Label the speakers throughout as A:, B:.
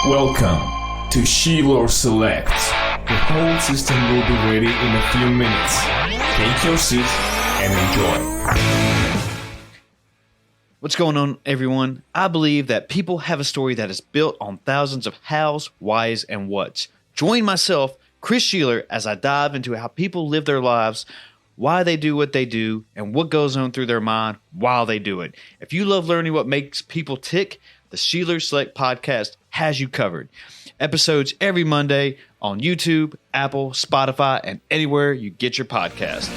A: Welcome to Shiloh Select. The whole system will be ready in a few minutes. Take your seat and enjoy.
B: What's going on, everyone? I believe that people have a story that is built on thousands of hows, whys, and whats. Join myself, Chris Sheeler, as I dive into how people live their lives, why they do what they do, and what goes on through their mind while they do it. If you love learning what makes people tick, the Sheeler Select podcast has you covered. Episodes every Monday on YouTube, Apple, Spotify, and anywhere you get your podcast.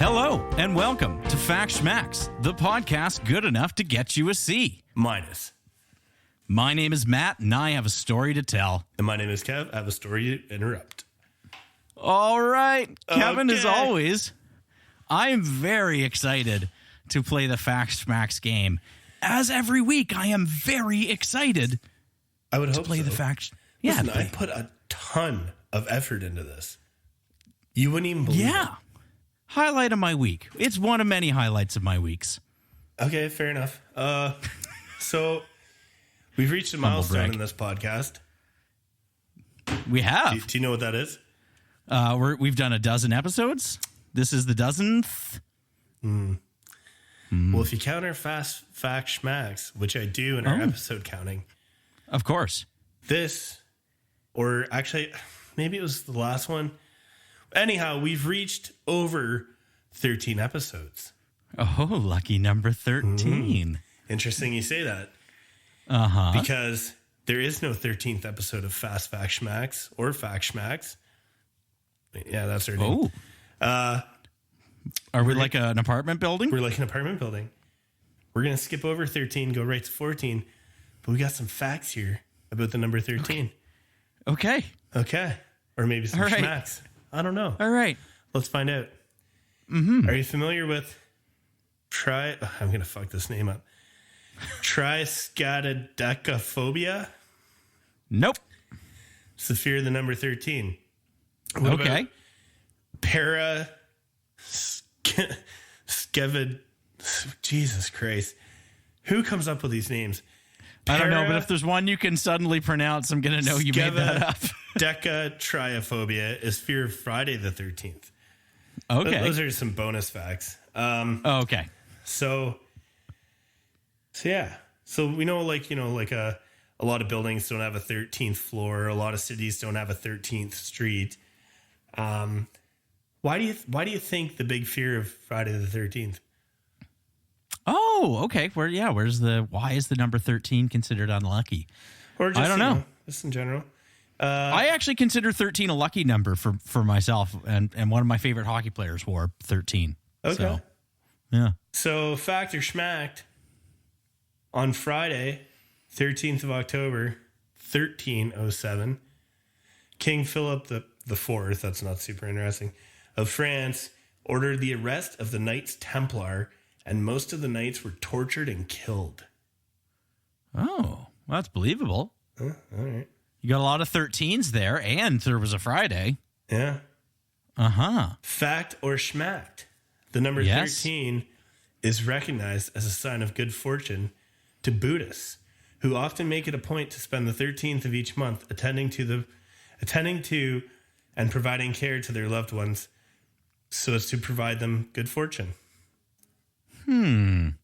C: Hello, and welcome to Fact Schmacks, the podcast good enough to get you a C minus. My name is Matt, and I have a story to tell.
D: And my name is Kev. I have a story to interrupt.
C: All right, Kevin, as always, I am very excited to play the Fact Schmacks game. As every week, I am very excited
D: I would hope
C: to play
D: so.
C: the Fact.
D: Listen, I put a ton of effort into this. You wouldn't even believe it.
C: Highlight of my week. It's one of many highlights of my weeks.
D: Okay, fair enough. So we've reached a milestone in this podcast.
C: We have.
D: Do you know what that is?
C: We've done a dozen episodes. This is the dozenth.
D: Well, if you count our fast fact schmacks, which I do in our episode counting,
C: Of course.
D: this, or actually, maybe it was the last one. Anyhow, we've reached over 13 episodes.
C: Oh, lucky number 13.
D: Interesting you say that.
C: Uh-huh.
D: Because there is no 13th episode of Fast Fact Schmacks or Fact Schmacks. Yeah, that's our name.
C: Oh. Are we like an apartment building?
D: We're like an apartment building. We're going to skip over 13, go right to 14. But we got some facts here about the number 13.
C: Okay.
D: Okay. Or maybe some
C: All right.
D: schmacks. I don't know.
C: All right.
D: Let's find out. Mm-hmm. Are you familiar with I'm going to fuck this name up. Triskaidekaphobia?
C: Nope.
D: It's the fear of the number 13.
C: Okay.
D: Jesus Christ. Who comes up with these names?
C: I don't know, but if the's one you can suddenly pronounce, I'm going to know you made that up.
D: Decatriophobia is fear of Friday the 13th.
C: Okay.
D: Those are some bonus facts.
C: Okay.
D: So yeah. So we know, like a lot of buildings don't have a 13th floor. A lot of cities don't have a 13th street. Why do you think the big fear of Friday the 13th?
C: Oh, okay. Why is the number 13 considered unlucky?
D: Or just,
C: I don't know.
D: Just in general.
C: I actually consider 13 a lucky number for myself, and one of my favorite hockey players wore 13.
D: Okay.
C: So, yeah.
D: So, fact or schmacked, on Friday, 13th of October, 1307, King Philip the Fourth, that's not super interesting, of France, ordered the arrest of the Knights Templar, and most of the knights were tortured and killed.
C: Oh, well, that's believable.
D: All right.
C: You got a lot of 13s there, and there was a Friday.
D: Yeah.
C: Uh-huh.
D: Fact or schmacked, the number 13 is recognized as a sign of good fortune to Buddhists, who often make it a point to spend the 13th of each month attending to and providing care to their loved ones so as to provide them good fortune.
C: I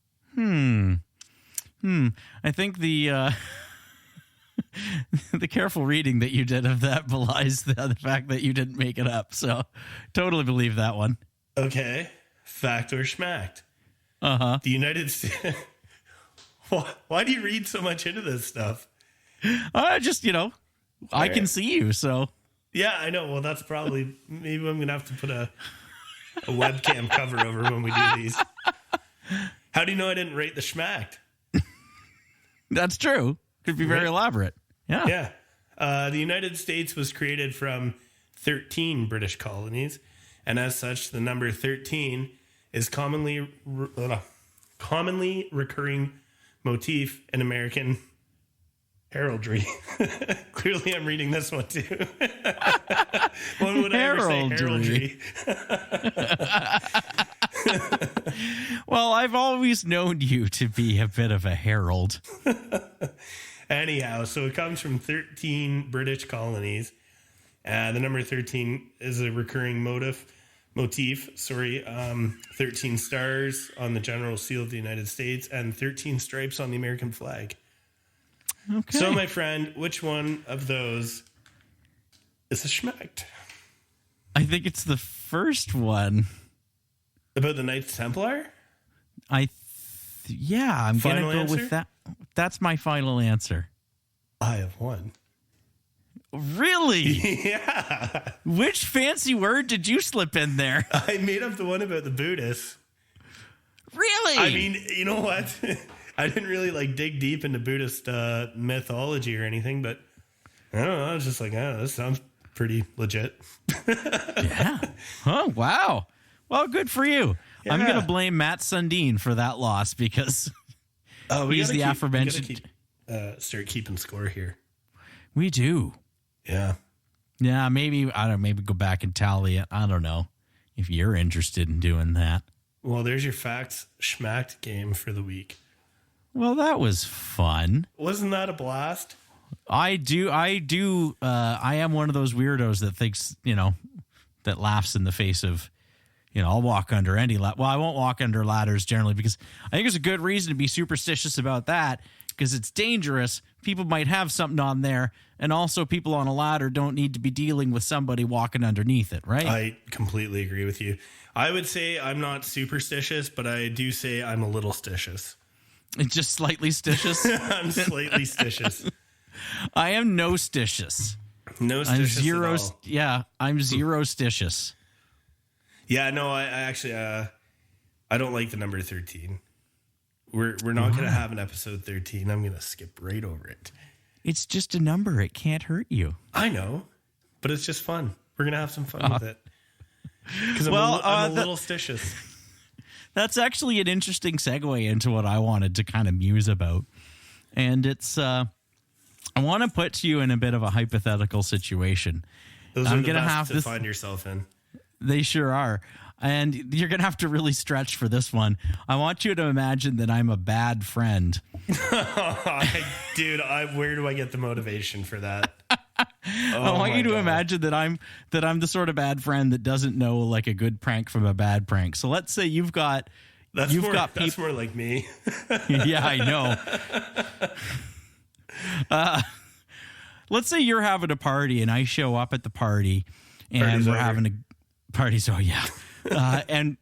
C: think the the careful reading that you did of that belies the fact that you didn't make it up. So totally believe that one.
D: Okay. Fact or schmacked.
C: Uh-huh.
D: The United States. Why do you read so much into this stuff?
C: Just, I can see you, so.
D: Yeah, I know. Well, that's probably, maybe I'm going to have to put a webcam cover over when we do these. How do you know I didn't rate the schmacked?
C: That's true. Could be very elaborate. Yeah.
D: Yeah. The United States was created from 13 British colonies, and as such, the number 13 is commonly recurring motif in American Heraldry. Clearly, I'm reading this one too. When would I ever say heraldry?
C: Well, I've always known you to be a bit of a herald.
D: Anyhow, so it comes from 13 British colonies. The number 13 is a recurring motif. 13 stars on the General Seal of the United States and 13 stripes on the American flag.
C: Okay.
D: So, my friend, which one of those is a schmacked?
C: I think it's the first one.
D: About the Knights Templar?
C: I'm going to go
D: answer?
C: with that. That's my final answer.
D: I have one.
C: Really?
D: Yeah.
C: Which fancy word did you slip in there?
D: I made up the one about the Buddhists.
C: Really?
D: I mean, you know what? I didn't really dig deep into Buddhist mythology or anything, but I don't know. I was just like, oh, this sounds pretty legit.
C: Yeah. Oh, wow. Well, good for you.
D: Yeah.
C: I'm going to blame Matt Sundin for that loss because he's the aforementioned.
D: Start keeping score here.
C: We do.
D: Yeah.
C: Yeah, maybe, I don't know, maybe go back and tally it. I don't know if you're interested in doing that.
D: Well, there's your facts schmacked game for the week.
C: Well, that was fun.
D: Wasn't that a blast?
C: I am one of those weirdos that thinks, that laughs in the face of, I'll walk under any ladder. Well, I won't walk under ladders generally because I think there's a good reason to be superstitious about that because it's dangerous. People might have something on there, and also people on a ladder don't need to be dealing with somebody walking underneath it, right?
D: I completely agree with you. I would say I'm not superstitious, but I do say I'm a little stitious.
C: It's just slightly stitious.
D: I'm slightly stitious.
C: I am no stitious.
D: No stitious
C: I'm zero.
D: at all.
C: Yeah, I'm zero stitious.
D: Yeah, no, I actually I don't like the number 13. We're not going to have an episode 13. I'm going to skip right over it.
C: It's just a number. It can't hurt you.
D: I know, but it's just fun. We're going to have some fun with it. Because I'm a little stitious.
C: That's actually an interesting segue into what I wanted to kind of muse about. And it's, I want to put you in a bit of a hypothetical situation.
D: Those are the best to find yourself in.
C: They sure are. And you're going to have to really stretch for this one. I want you to imagine that I'm a bad friend.
D: Dude, where do I get the motivation for that?
C: I want you to imagine that I'm the sort of bad friend that doesn't know like a good prank from a bad prank. So let's say you've got people.
D: That's more like me.
C: Yeah, I know. Let's say you're having a party and I show up at the party and we're having a party. So yeah. And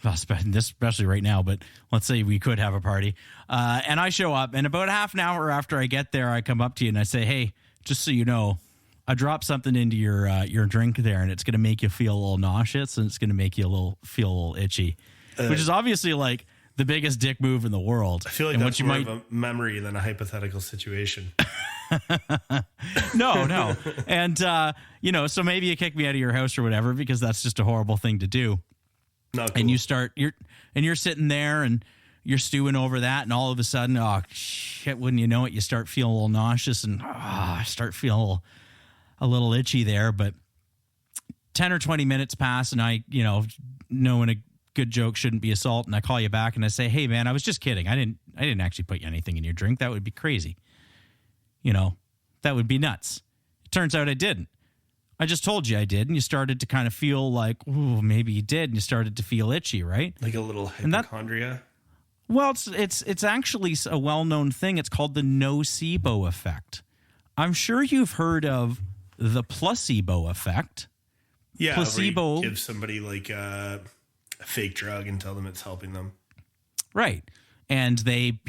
C: especially right now, but let's say we could have a party. And I show up and about half an hour after I get there, I come up to you and I say, hey, just so you know, I dropped something into your drink there and it's going to make you feel a little nauseous and it's going to make you feel a little itchy, which is obviously like the biggest dick move in the world.
D: I feel like that's more of a memory than a hypothetical situation.
C: No. And, so maybe you kick me out of your house or whatever, because that's just a horrible thing to do.
D: Not cool.
C: And you're sitting there and you're stewing over that. And all of a sudden, oh shit, wouldn't you know it? You start feeling a little nauseous and start feeling a little itchy there. But 10 or 20 minutes pass and I, knowing a good joke shouldn't be assault. And I call you back and I say, hey man, I was just kidding. I didn't actually put anything in your drink. That would be crazy. That would be nuts. It turns out I didn't. I just told you I did, and you started to kind of feel like, ooh, maybe you did, and you started to feel itchy, right?
D: Like a little hypochondria?
C: Well, it's actually a well-known thing. It's called the nocebo effect. I'm sure you've heard of the placebo effect.
D: Yeah,
C: placebo.
D: Where you give somebody like a fake drug and tell them it's helping them.
C: Right. And they,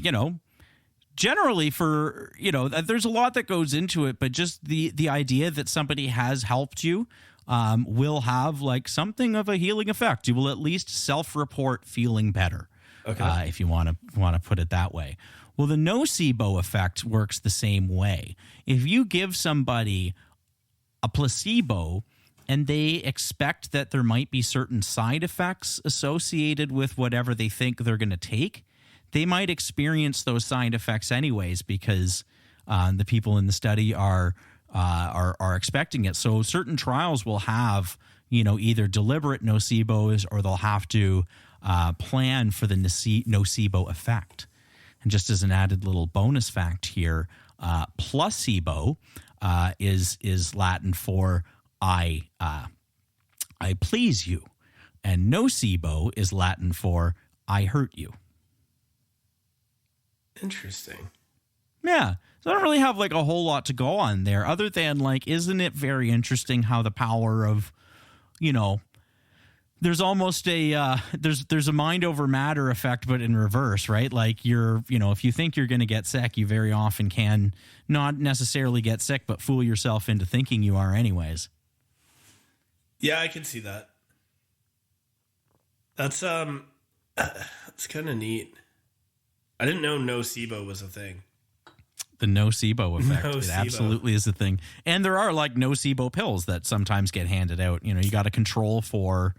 C: generally there's a lot that goes into it, but just the idea that somebody has helped you will have like something of a healing effect. You will at least self-report feeling better, if you want to put it that way. Well, the nocebo effect works the same way. If you give somebody a placebo and they expect that there might be certain side effects associated with whatever they think they're going to take, they might experience those side effects anyways because The people in the study are expecting it. So certain trials will have, either deliberate nocebos, or they'll have to plan for the nocebo effect. And just as an added little bonus fact here, placebo is Latin for I please you, and nocebo is Latin for I hurt you.
D: Interesting.
C: Yeah. So I don't really have like a whole lot to go on there, other than like, isn't it very interesting how the power of, there's almost a there's a mind over matter effect, but in reverse, right? Like if you think you're going to get sick, you very often can not necessarily get sick, but fool yourself into thinking you are anyways.
D: Yeah, I can see that. That's kind of neat. I didn't know nocebo was a thing.
C: The nocebo effect.
D: Nocebo.
C: It absolutely is a thing. And there are like nocebo pills that sometimes get handed out. You got to control for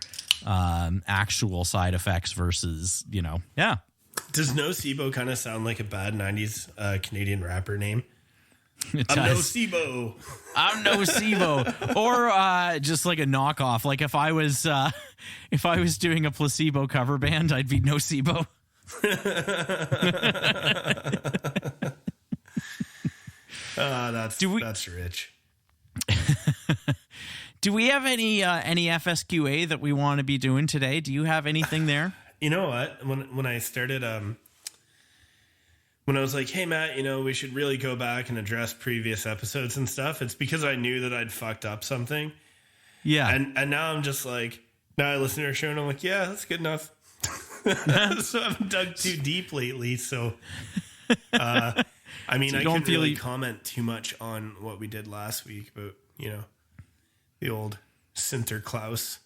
C: actual side effects versus, yeah.
D: Does nocebo kind of sound like a bad 90s Canadian rapper name?
C: It
D: I'm
C: does.
D: nocebo.
C: I'm nocebo. Or just like a knockoff. Like if I was doing a placebo cover band, I'd be nocebo.
D: That's rich.
C: Do we have any FSQA that we want to be doing today? Do you have anything there?
D: You know what? When I started, when I was like, hey, Matt, we should really go back and address previous episodes and stuff, it's because I knew that I'd fucked up something.
C: Yeah.
D: And now I'm just like, now I listen to our show and I'm like, yeah, that's good enough. So I haven't dug too deep lately. So, I can't really comment too much on what we did last week, but, the old Sinterklaas.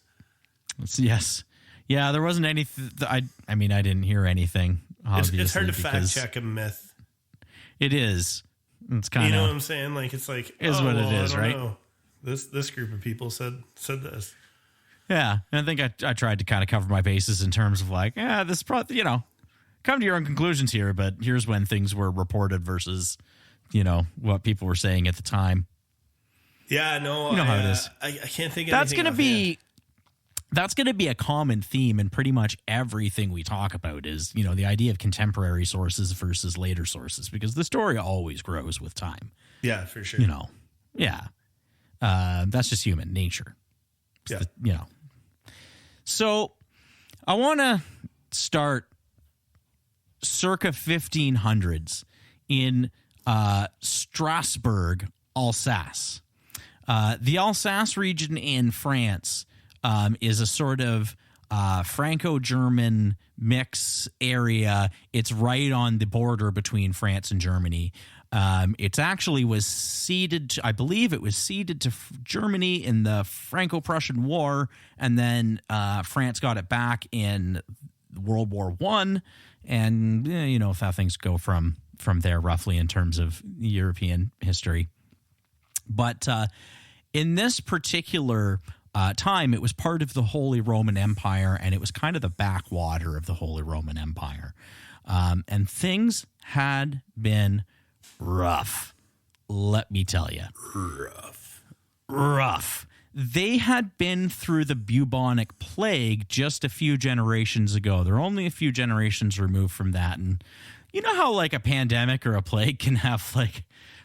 C: Yes. Yeah, there wasn't anything. I didn't hear anything.
D: It's hard to fact check a myth.
C: It is. It's kind of.
D: You know what I'm saying? Like, it's like,
C: is what it is, right?
D: Know. This group of people said this.
C: Yeah, and I think I tried to kind of cover my bases in terms of like, this probably, come to your own conclusions here, but here's when things were reported versus, what people were saying at the time.
D: Yeah, no,
C: how it is.
D: I can't think of
C: that's going to be. That's going to be a common theme in pretty much everything we talk about is, the idea of contemporary sources versus later sources, because the story always grows with time.
D: Yeah, for sure.
C: Yeah. That's just human nature.
D: Yeah.
C: So I want to start circa 1500s in Strasbourg, Alsace. The Alsace region in France is a sort of Franco-German mix area. It's right on the border between France and Germany. It actually was ceded, I believe it was ceded to Germany in the Franco-Prussian War, and then France got it back in World War I, and how things go from there roughly in terms of European history. But in this particular time, it was part of the Holy Roman Empire, and it was kind of the backwater of the Holy Roman Empire. And things had been rough, let me tell you. Rough. They had been through the bubonic plague just a few generations ago. They're only a few generations removed from that. And you know how like a pandemic or a plague can have like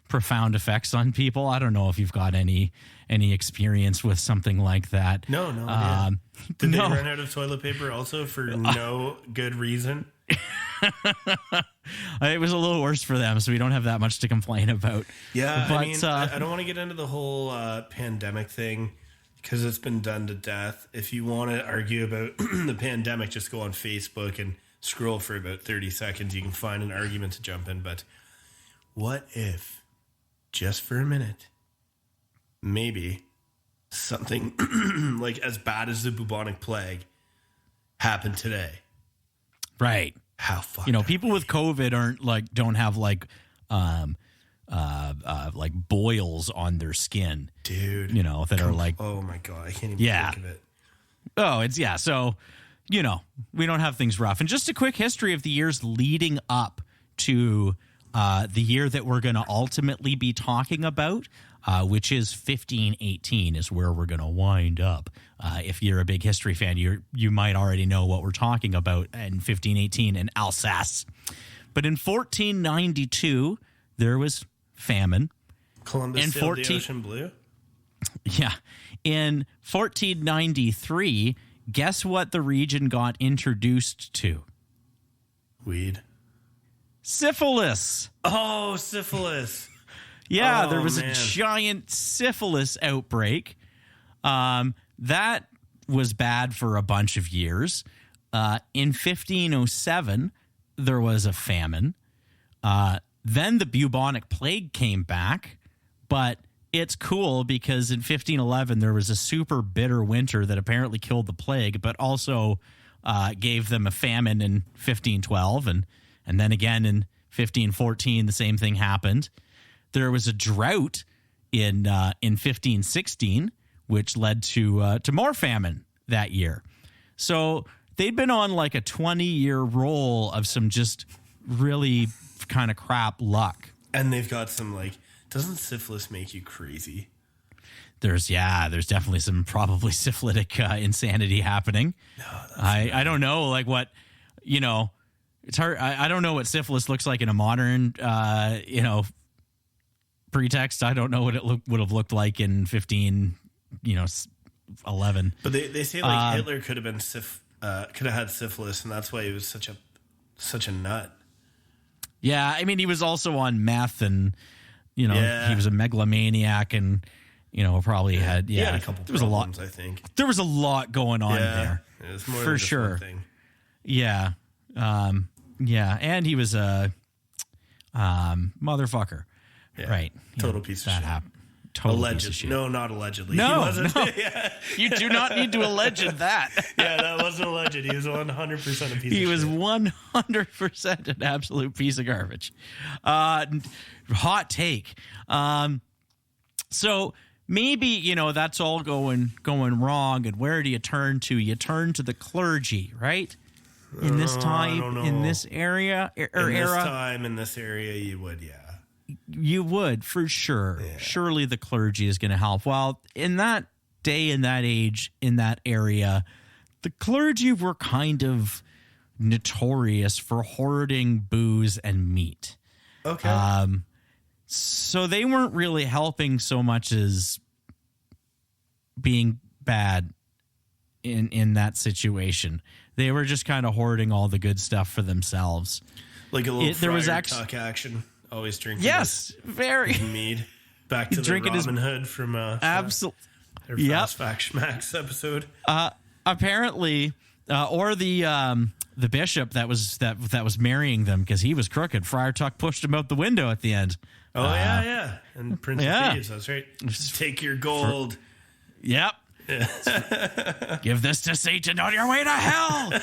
C: profound effects on people? I don't know if you've got any experience with something like that.
D: No. Did they run out of toilet paper also for no good reason?
C: It was a little worse for them, so we don't have that much to complain about.
D: Yeah,
C: but,
D: I don't want to get into the whole pandemic thing because it's been done to death. If you want to argue about the pandemic, just go on Facebook and scroll for about 30 seconds. You can find an argument to jump in. But what if, just for a minute, maybe something like as bad as the bubonic plague happened today?
C: Right.
D: How fucked up
C: people with COVID don't have like boils on their skin,
D: dude.
C: That are like,
D: oh my god, I can't even think of it.
C: Oh, it's So, we don't have things rough. And just a quick history of the years leading up to the year that we're going to ultimately be talking about, which is 1518, is where we're going to wind up. If you're a big history fan, you might already know what we're talking about in 1518 in Alsace. But in 1492, there was famine.
D: Columbus sailed the ocean blue?
C: Yeah. In 1493, guess what the region got introduced to?
D: Weed.
C: Syphilis.
D: Oh, syphilis.
C: Yeah,
D: Oh,
C: there was
D: man.
C: a giant syphilis outbreak. That was bad for a bunch of years. In 1507, there was a famine. Then the bubonic plague came back, but it's cool because in 1511, there was a super bitter winter that apparently killed the plague, but also gave them a famine in 1512. And then again in 1514, the same thing happened. There was a drought in 1516, which led to more famine that year. So they'd been on like a 20-year roll of some just really kind of crap luck.
D: And they've got some doesn't syphilis make you crazy?
C: There's definitely some probably syphilitic insanity happening.
D: No,
C: I don't know what, it's hard. I don't know what syphilis looks like in a modern, pretext. I don't know what it would have looked like in 1511.
D: But they say Hitler could have been could have had syphilis, and that's why he was such a nut.
C: Yeah, I mean, he was also on meth, and he was a megalomaniac, and probably had
D: He had a couple
C: there was
D: problems,
C: a lot.
D: I think
C: There was a lot going on there.
D: It was more
C: for
D: than just
C: sure.
D: one thing.
C: Yeah, and he was a motherfucker.
D: Yeah.
C: Right.
D: Total piece of
C: that
D: shit.
C: happened. Total piece of
D: Alleged.
C: shit.
D: No, not allegedly.
C: No,
D: he wasn't.
C: no.
D: Yeah.
C: You do not need to allege that.
D: Yeah, that wasn't alleged. He was 100% a piece of shit.
C: He was 100% an absolute piece of garbage. Hot take. So maybe, that's all going wrong. And where do you turn to? You turn to the clergy, right? In this time, in this area,
D: in
C: era.
D: this time, in this area, you would, yeah.
C: You would, for sure. Yeah. Surely the clergy is going to help. Well, in that day, in that age, in that area, the clergy were kind of notorious for hoarding booze and meat.
D: Okay.
C: So they weren't really helping so much as being bad in that situation. They were just kind of hoarding all the good stuff for themselves.
D: Like a little
C: there was
D: tuck action. Always drinking.
C: Yes, very
D: mead. Back to the Robin Hood from
C: absolutely.
D: Their Fast Fact Schmacks episode.
C: Apparently, or the bishop that was marrying them because he was crooked. Friar Tuck pushed him out the window at the end.
D: Oh yeah, and Prince of Thieves. That's right. Take your gold.
C: Yep. Give this to Satan on your way to hell.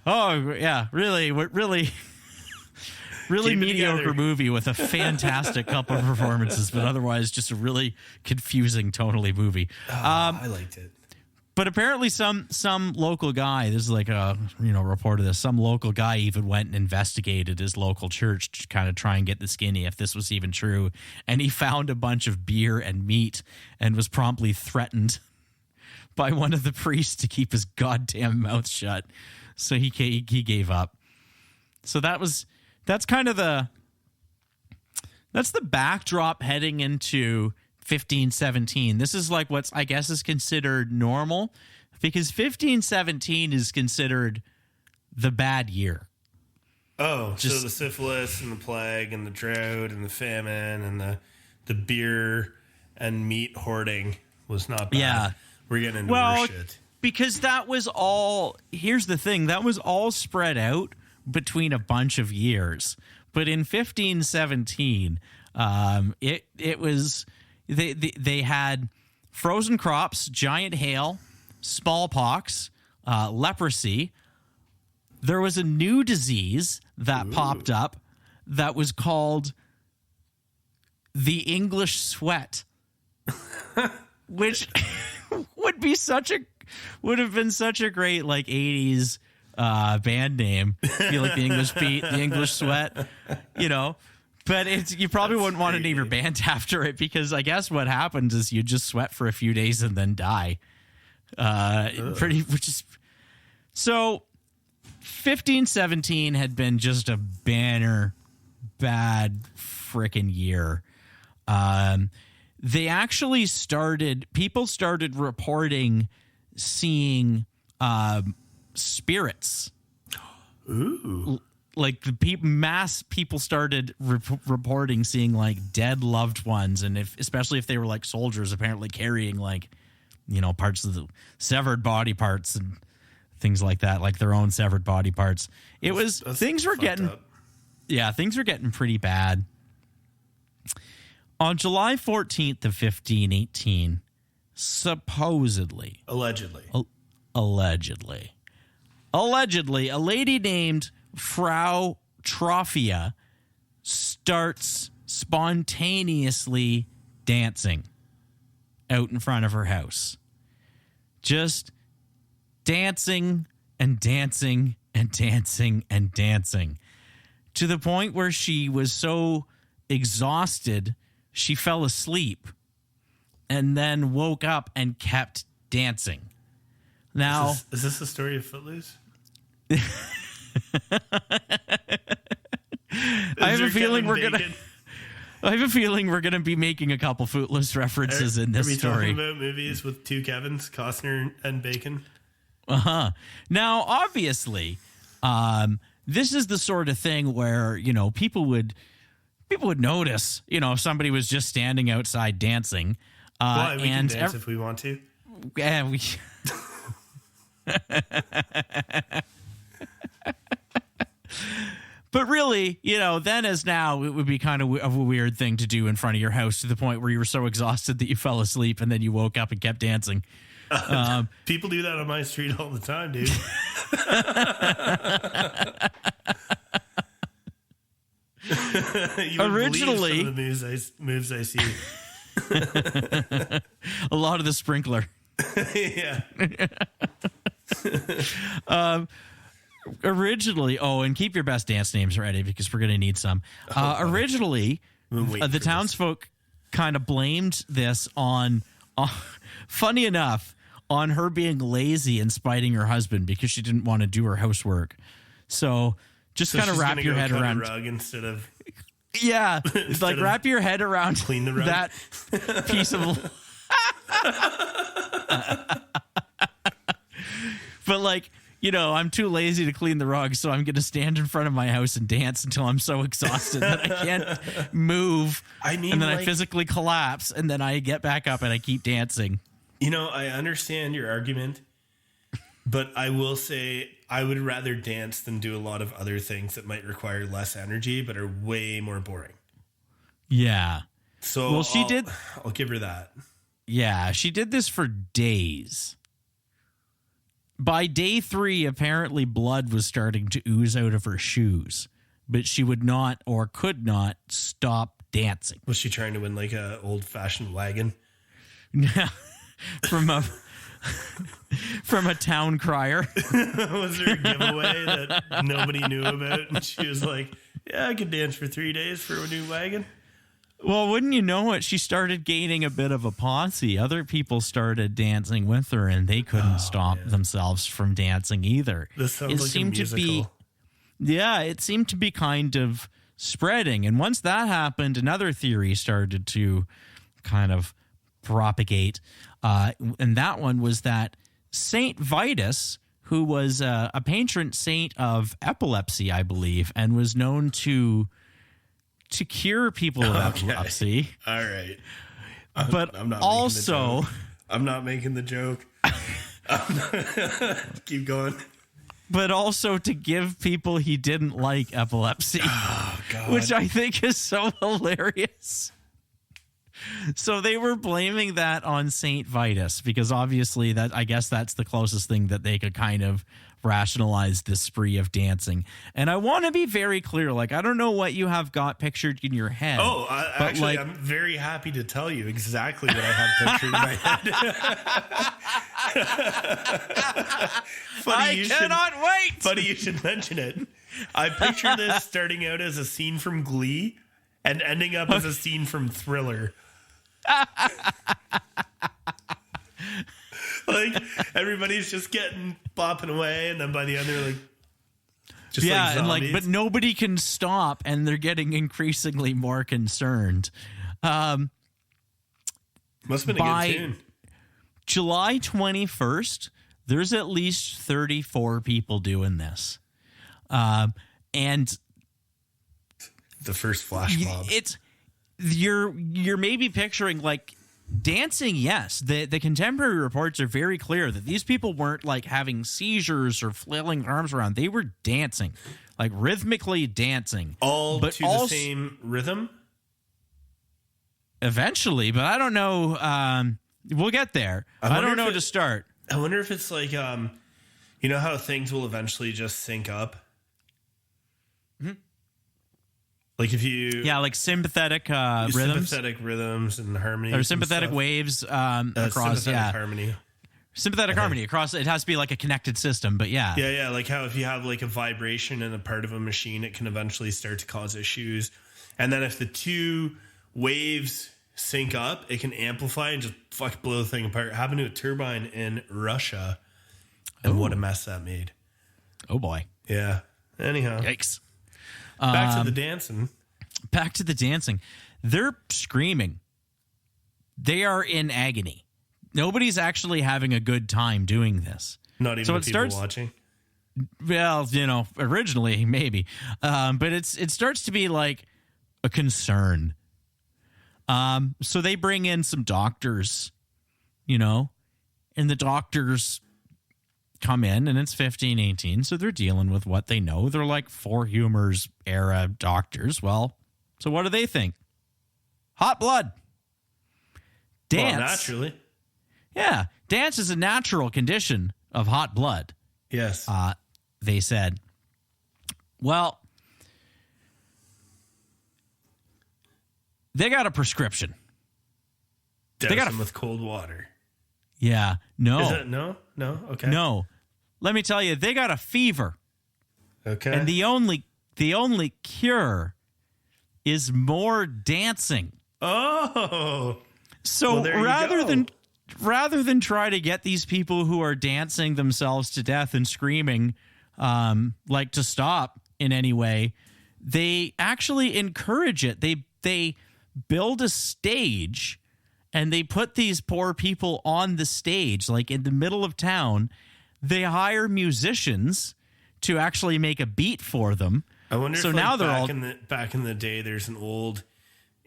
C: Oh yeah, really mediocre movie with a fantastic couple of performances, but otherwise just a really confusing tonally movie.
D: I liked it.
C: But apparently some local guy, this is like a report of this, some local guy even went and investigated his local church to kind of try and get the skinny if this was even true. And he found a bunch of beer and meat and was promptly threatened by one of the priests to keep his goddamn mouth shut. So he gave up. So that's the backdrop heading into 1517. This is like what's, I guess, is considered normal because 1517 is considered the bad year.
D: Oh, so the syphilis and the plague and the drought and the famine and the beer and meat hoarding was not bad.
C: Yeah.
D: We're getting into worse shit.
C: Because that was all, here's the thing, that was all spread out between a bunch of years. But in 1517, it was, they had frozen crops, giant hail, smallpox, leprosy. There was a new disease that popped up that was called the English sweat, which would have been such a great like 80s band name. Feel like the English beat, the English sweat, you know. But you probably wouldn't want to name your band after it, because I guess what happens is you just sweat for a few days and then die. So 1517 had been just a banner bad frickin' year. They actually people started reporting seeing spirits.
D: Ooh.
C: Like mass people started reporting seeing like dead loved ones, and especially if they were like soldiers, apparently carrying like, you know, parts of the severed body parts and things like that, like their own severed body parts. Things were getting pretty bad. On July 14th of 1518, supposedly, allegedly, a lady named Frau Trophia starts spontaneously dancing out in front of her house. Just dancing and dancing and dancing and dancing, to the point where she was so exhausted she fell asleep and then woke up and kept dancing. Now,
D: is this the story of Footloose?
C: I have a feeling we're gonna be making a couple Footloose references in this story.
D: Are we talking about movies with two Kevins, Costner and Bacon?
C: Now, obviously, this is the sort of thing where, you know, people would notice, you know, if somebody was just standing outside dancing.
D: Why? We can dance if we want to.
C: Yeah, we. But really, you know, then as now, it would be kind of a weird thing to do in front of your house, to the point where you were so exhausted that you fell asleep and then you woke up and kept dancing.
D: People do that on my street all the time, dude.
C: Originally,
D: some of the moves I see.
C: A lot of the sprinkler.
D: Yeah.
C: Originally, and keep your best dance names ready, because we're going to need some. Originally, the townsfolk kind of blamed this on, funny enough, on her being lazy and spiting her husband because she didn't want to do her housework. So just kind of wrap your head around.
D: Rug instead of.
C: Yeah, like wrap your head around
D: clean the rug.
C: That piece of. But like, you know, I'm too lazy to clean the rug, so I'm going to stand in front of my house and dance until I'm so exhausted that I can't move. And then I physically collapse, and then I get back up and I keep dancing.
D: You know, I understand your argument, but I will say I would rather dance than do a lot of other things that might require less energy but are way more boring.
C: Yeah.
D: So
C: well,
D: I'll give her that.
C: Yeah, she did this for days. By day 3, apparently blood was starting to ooze out of her shoes, but she would not or could not stop dancing.
D: Was she trying to win like a old-fashioned wagon?
C: from a town crier.
D: Was there a giveaway that nobody knew about? And she was like, yeah, I could dance for 3 days for a new wagon.
C: Well, wouldn't you know it? She started gaining a bit of a posse. Other people started dancing with her, and they couldn't stop themselves from dancing either.
D: This sounds like a musical.
C: It seemed to be kind of spreading. And once that happened, another theory started to kind of propagate. And that one was that Saint Vitus, who was a patron saint of epilepsy, I believe, and was known to cure people with epilepsy.
D: All right.
C: But I'm
D: not making the joke. Keep going.
C: But also to give people he didn't like epilepsy.
D: Oh, God.
C: Which I think is so hilarious. So they were blaming that on Saint Vitus, because obviously I guess that's the closest thing that they could kind of rationalize this spree of dancing. And I want to be very clear, like, I don't know what you have got pictured in your head.
D: I'm very happy to tell you exactly what I have pictured in my head. Funny
C: wait.
D: Funny you should mention it. I picture this starting out as a scene from Glee and ending up as a scene from Thriller. Like, everybody's just getting bopping away, and then by the end they're like, just like zombies.
C: but nobody can stop, and they're getting increasingly more concerned.
D: Must have been a good tune.
C: July 21st, there's at least 34 people doing this. And
D: the first flash mob.
C: You're maybe picturing like dancing. Yes, the contemporary reports are very clear that these people weren't like having seizures or flailing their arms around. They were dancing, like rhythmically dancing,
D: but to the same rhythm.
C: Eventually, but I don't know. We'll get there. I don't know to start.
D: I wonder if it's like, you know how things will eventually just sync up? Mm-hmm. Like if you...
C: Yeah, like sympathetic rhythms.
D: Sympathetic rhythms and harmony.
C: Or sympathetic waves across,
D: sympathetic harmony.
C: Sympathetic harmony across, it has to be like a connected system, but yeah.
D: Yeah, like how if you have like a vibration in a part of a machine, it can eventually start to cause issues. And then if the two waves sync up, it can amplify and just fuck blow the thing apart. Happened to a turbine in Russia, and what a mess that made.
C: Oh boy.
D: Yeah. Anyhow.
C: Yikes.
D: Back to the dancing.
C: Back to the dancing. They're screaming. They are in agony. Nobody's actually having a good time doing this.
D: Not even the people watching.
C: Well, you know, originally maybe, but it starts to be like a concern. So they bring in some doctors, you know, and the doctors come in, and it's 1518, so they're dealing with what they know. They're like For Humor's era doctors. Well, so what do they think? Hot blood. Dance.
D: Well, naturally.
C: Yeah, dance is a natural condition of hot blood.
D: Yes.
C: They said. Well, they got a prescription.
D: Douse them with cold water.
C: Yeah. No.
D: Is it no? No? Okay.
C: No. Let me tell you, they got a fever.
D: Okay.
C: And the only cure is more dancing.
D: Oh.
C: So rather than try to get these people who are dancing themselves to death and screaming like to stop in any way, they actually encourage it. They build a stage and they put these poor people on the stage, like in the middle of town. They hire musicians to actually make a beat for them.
D: I wonder
C: so
D: if
C: now they're
D: back in the day, there's an old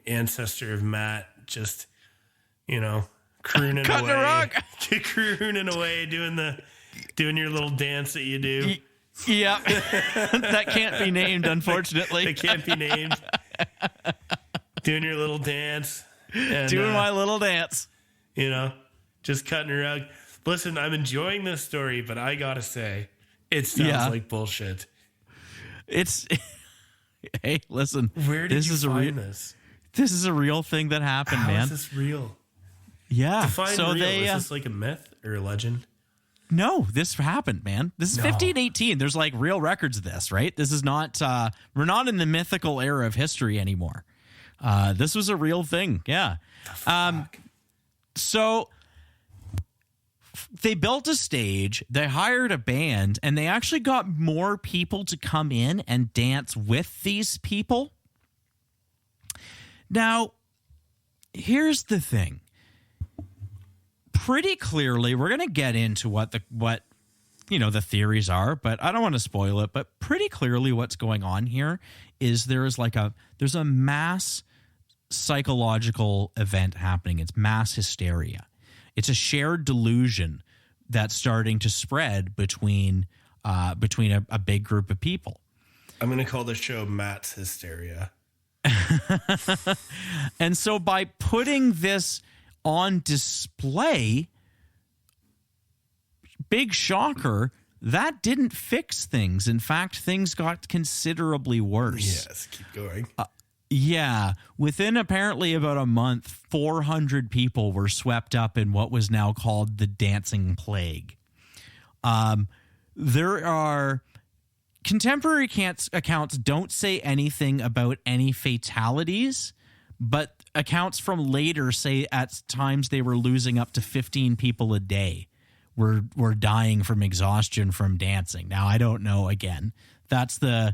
D: ancestor of Matt just, you know, crooning
C: Cutting
D: away.
C: a rug.
D: Crooning away, doing your little dance that you do.
C: Yeah. That can't be named, unfortunately.
D: It can't be named. Doing your little dance. And,
C: doing my little dance.
D: You know, just cutting a rug. Listen, I'm enjoying this story, but I gotta say, it sounds like bullshit.
C: It's hey, listen.
D: Where did you find this?
C: This is a real thing that happened, man.
D: How is this real?
C: Yeah.
D: Define real. Is this like a myth or a legend?
C: No, this happened, man. This is 1518. There's like real records of this, right? This is not. We're not in the mythical era of history anymore. This was a real thing. Yeah. So they built a stage, they hired a band, and they actually got more people to come in and dance with these people. Now, here's the thing. Pretty clearly, we're going to get into what the theories are, but I don't want to spoil it. But pretty clearly what's going on here is there's a mass psychological event happening. It's mass hysteria. It's a shared delusion that's starting to spread between a big group of people.
D: I'm going to call the show Matt's Hysteria.
C: And so by putting this on display, big shocker, that didn't fix things. In fact, things got considerably worse.
D: Yes, keep going.
C: Yeah. Within apparently about a month, 400 people were swept up in what was now called the dancing plague. There are contemporary accounts don't say anything about any fatalities, but accounts from later say at times they were losing up to 15 people a day were dying from exhaustion from dancing. Now, I don't know. Again, that's the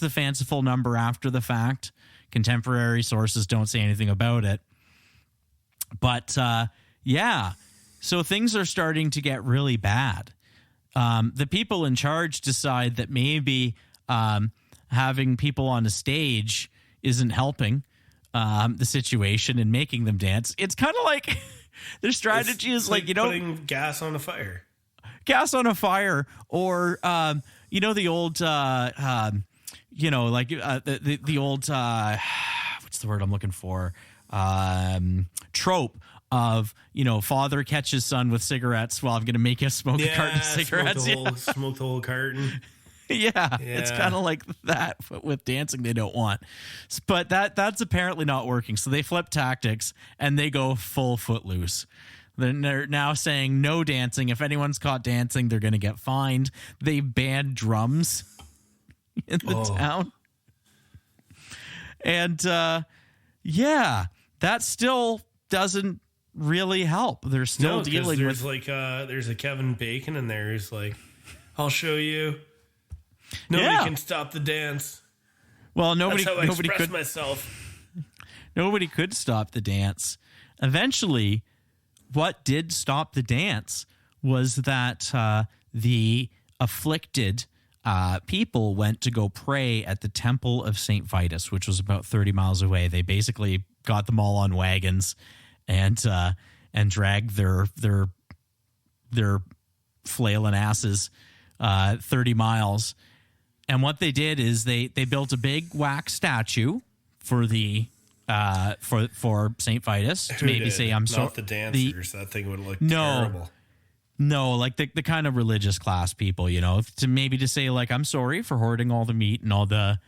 C: fanciful number after the fact. Contemporary sources don't say anything about it. But yeah, so things are starting to get really bad. The people in charge decide that maybe having people on a stage isn't helping the situation and making them dance. It's kind of like their strategy is like,
D: putting gas on a fire.
C: Gas on a fire, or the old the old what's the word I'm looking for? Trope of, father catches son with cigarettes. Well, I'm going to make you smoke a carton of cigarettes.
D: Smoke the whole carton.
C: Yeah, it's kind of like that, but with dancing they don't want. But that's apparently not working. So they flip tactics and they go full footloose. They're now saying no dancing. If anyone's caught dancing, they're going to get fined. They banned drums in the town. And that still doesn't really help. They're still dealing with
D: there's a Kevin Bacon in there who's like, I'll show you. Nobody can stop the dance.
C: Well, nobody
D: express
C: could
D: myself.
C: Nobody could stop the dance. Eventually, what did stop the dance was that the afflicted people went to go pray at the Temple of St. Vitus, which was about 30 miles away. They basically got them all on wagons and dragged their flailing asses 30 miles. And what they did is they built a big wax statue for the for St. Vitus to maybe say, I'm sorry.
D: Not the dancers. That thing would look terrible.
C: No, like the kind of religious class people, to say like, I'm sorry for hoarding all the meat and all the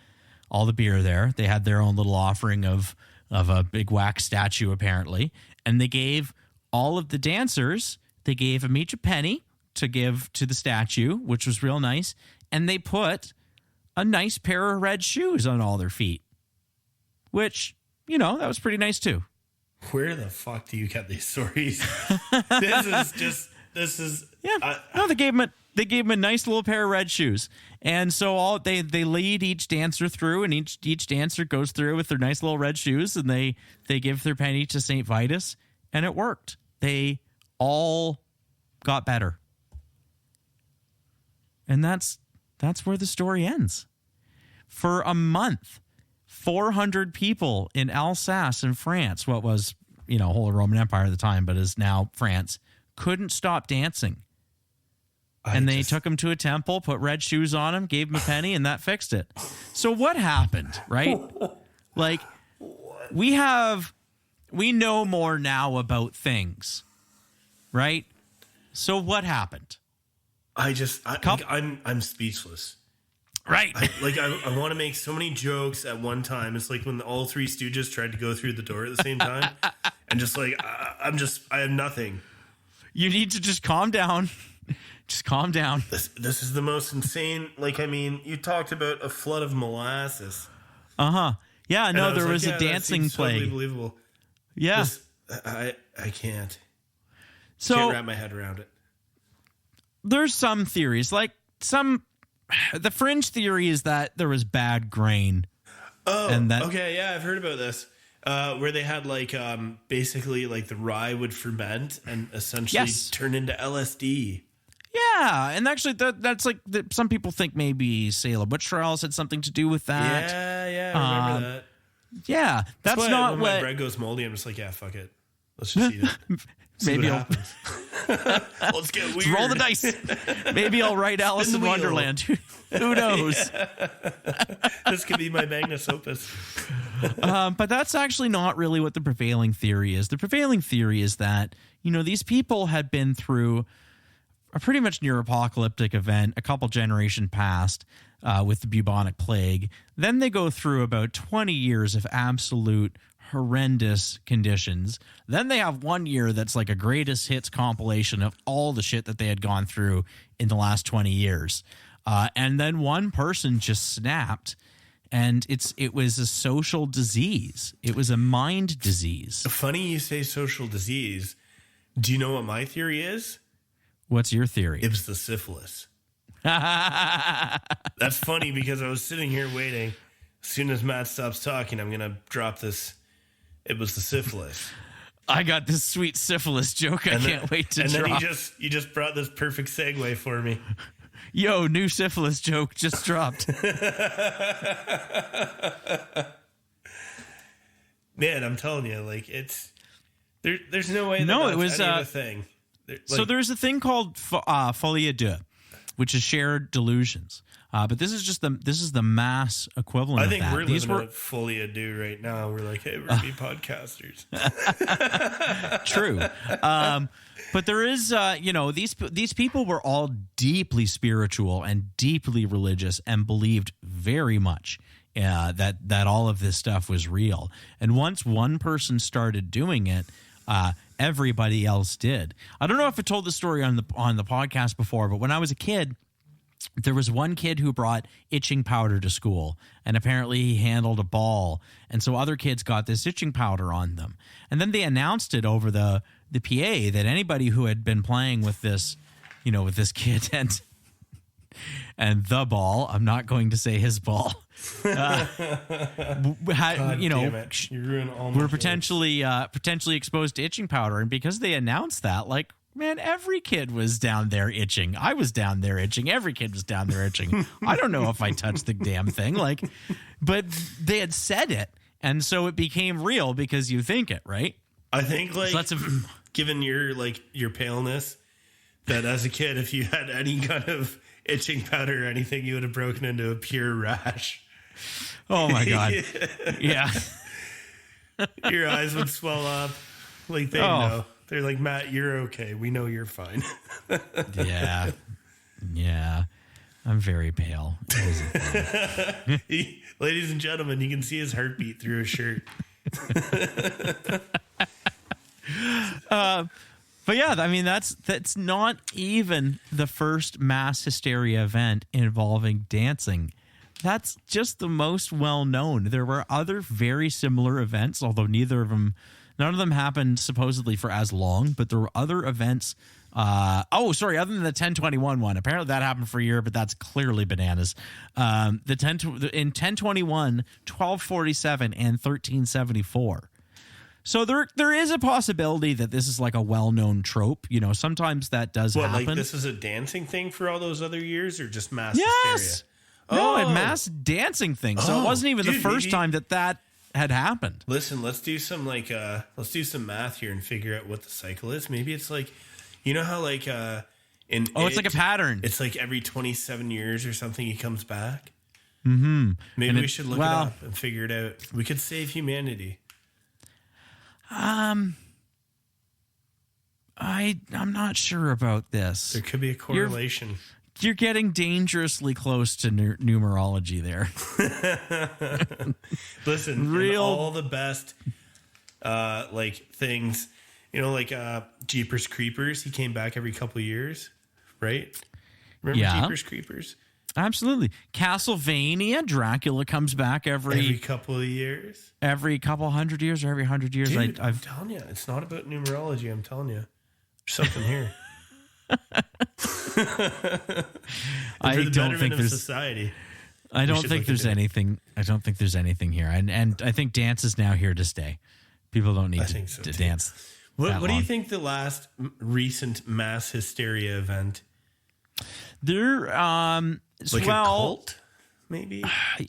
C: beer there. They had their own little offering of a big wax statue apparently, and they gave all of the dancers, they gave them each a penny to give to the statue, which was real nice, and they put a nice pair of red shoes on all their feet, which, that was pretty nice too.
D: Where the fuck do you get these stories? This is
C: they gave him a nice little pair of red shoes, and so they lead each dancer through, and each dancer goes through with their nice little red shoes, and they give their penny to St. Vitus, and it worked. They all got better, and that's where the story ends. For a month, 400 people in Alsace in France, what was Holy Roman Empire at the time, but is now France, couldn't stop dancing. And they took him to a temple, put red shoes on him, gave him a penny, and that fixed it. So what happened, right? Like, we know more now about things, right? So what happened?
D: I'm speechless.
C: Right.
D: I want to make so many jokes at one time. It's like when all three Stooges tried to go through the door at the same time. And I have nothing.
C: You need to just calm down. Just calm down.
D: This is the most insane. You talked about a flood of molasses.
C: Yeah, no, there was a dancing plague.
D: Totally believable.
C: Yeah.
D: I can't.
C: So
D: Can't wrap my head around it.
C: There's some theories, the fringe theory is that there was bad grain.
D: Oh, okay, yeah, I've heard about this. Where they had basically the rye would ferment and essentially turn into LSD.
C: Yeah, and actually that's some people think maybe Salem witch trials had something to do with that.
D: Yeah, I remember that.
C: Yeah, that's not
D: when
C: what
D: my bread goes moldy. I'm just like, yeah, fuck it. Let's just eat it.
C: Maybe
D: I'll let's get weird.
C: Let's roll the dice. Maybe I'll write Alice in Wonderland. Who knows?
D: This could be my magnus opus.
C: But that's actually not really what the prevailing theory is. The prevailing theory is that these people had been through a pretty much near apocalyptic event a couple generation past with the bubonic plague. Then they go through about 20 years of absolute horrendous conditions. Then they have 1 year that's like a greatest hits compilation of all the shit that they had gone through in the last 20 years. And then one person just snapped, and it was a social disease. It was a mind disease.
D: Funny you say social disease. Do you know what my theory is?
C: What's your theory?
D: It was the syphilis. That's funny because I was sitting here waiting. As soon as Matt stops talking, I'm going to drop this. It was the syphilis.
C: I got this sweet syphilis joke. I can't wait to drop.
D: And then you just brought this perfect segue for me.
C: Yo, new syphilis joke just dropped.
D: Man, I'm telling you, like it's there's no way.
C: No,
D: that's
C: it was
D: any of a thing.
C: So there's a thing called folie à deux, which is shared delusions. But this is the mass equivalent.
D: I think
C: of that.
D: we're living in folie à deux right now. We're like, hey, we're gonna be podcasters.
C: True. But there is, these people were all deeply spiritual and deeply religious and believed very much that all of this stuff was real. And once one person started doing it, everybody else did. I don't know if I told the story on the podcast before, but when I was a kid, there was one kid who brought itching powder to school, and apparently he handled a ball, and so other kids got this itching powder on them. And then they announced it over the PA that anybody who had been playing with this, with this kid and the ball, I'm not going to say his ball, had,
D: damn it. You ruined all my
C: were
D: jokes.
C: potentially exposed to itching powder. And because they announced that, like, man, every kid was down there itching. I was down there itching. Every kid was down there itching. I don't know if I touched the damn thing, but they had said it, and so it became real because you think it, right?
D: I think
C: So
D: given your paleness, that as a kid, if you had any kind of itching powder or anything, you would have broken into a pure rash.
C: Oh my God. Yeah.
D: Your eyes would swell up. Like they know. They're like, Matt, you're okay. We know you're fine.
C: Yeah. Yeah. I'm very pale.
D: Ladies and gentlemen, you can see his heartbeat through his shirt.
C: But yeah, I mean, that's not even the first mass hysteria event involving dancing. That's just the most well known. There were other very similar events, although none of them happened supposedly for as long, but there were other events. Other than the 1021 one. Apparently that happened for a year, but that's clearly bananas. In 1021, 1247, and 1374. So there is a possibility that this is like a well-known trope. Sometimes that does happen.
D: Like this is a dancing thing for all those other years, or just mass
C: Yes.
D: hysteria?
C: No, a mass dancing thing. So it wasn't even the first time that had happened.
D: Listen, let's do some math here and figure out what the cycle is. Maybe it's like, how
C: It's like a pattern.
D: It's like every 27 years or something he comes back.
C: Mm-hmm.
D: Maybe we should look it up and figure it out. We could save humanity.
C: I'm not sure about this.
D: There could be a correlation.
C: You're getting dangerously close to numerology there.
D: Listen, all the best things, Jeepers Creepers. He came back every couple of years, right? Remember Jeepers Creepers?
C: Absolutely. Castlevania, Dracula comes back every
D: couple of years.
C: Every couple hundred years or every 100 years.
D: Dude, I'm telling you, it's not about numerology. I'm telling you, there's something here.
C: I don't think there's
D: society.
C: I don't think there's anything. I don't think there's anything here, and I think dance is now here to stay. People don't need to dance.
D: What do you think the last recent mass hysteria event?
C: There,
D: a cult, maybe.